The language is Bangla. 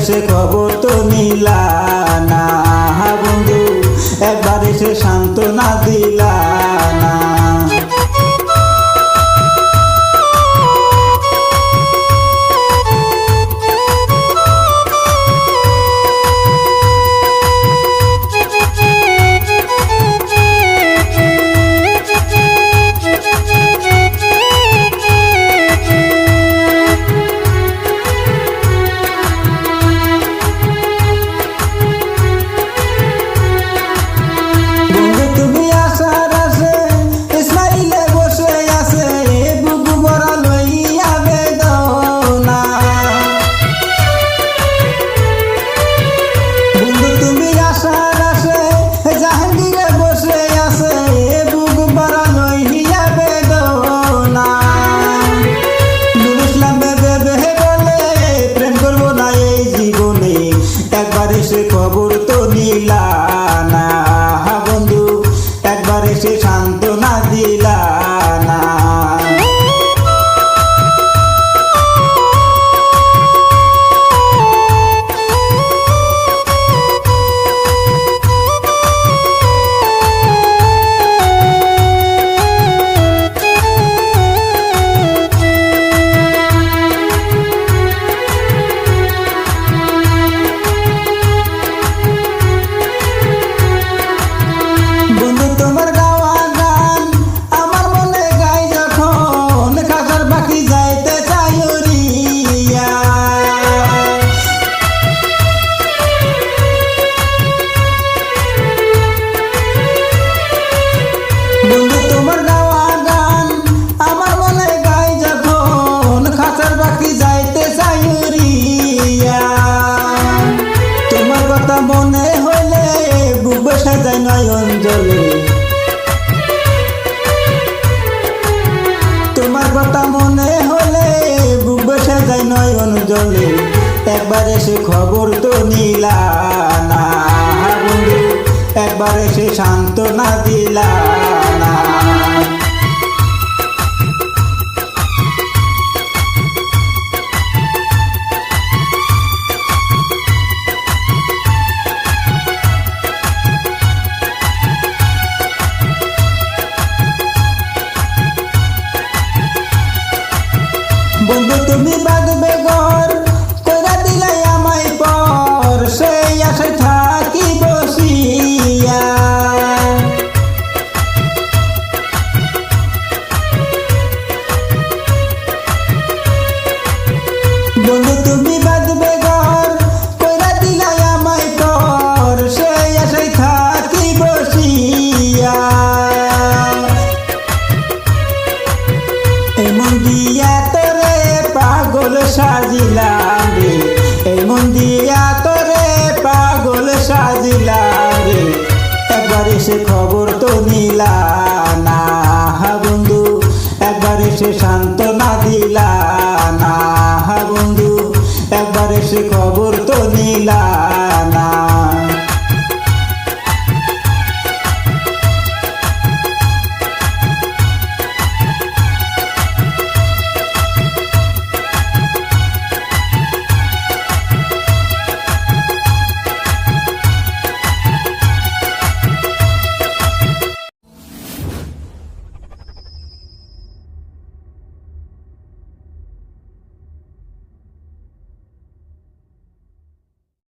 এসে খবর তো নিলা না বন্ধু, একবার এসে সান্ত্বনা দিলা না। খবর তো নিলা না বন্ধু, একবার এসে সান্ত্বনা দিলা না। মনে হলে বুক বসে যায় নয়ন জলে, তোমার কথা মনে হলে বুক বসে যায় নয়ন জলে। একবার এসে খবর তো নিলা না বন্ধু, একবার এসে সান্ত্বনা দিলা না। বন্ধু তুমি বাঁধবে ঘর কইরা দিলাই আমায় পর, সেই আশায় থাকি বসিয়া। বন্ধু তুমি বাঁধবে ঘর কইরা দিলাই আমায় পর, সেই আশায় থাকি বসিয়া। এমন দিয়া তোরে পাগল সাজিলাম রে, এমন দিয়া তোরে পাগল সাজিলাম রে। একবার এসে খবর তো নিলা না বন্ধু, একবার এসে সান্ত্বনা দিলা না বন্ধু, একবার এসে খবর তো নিলা না।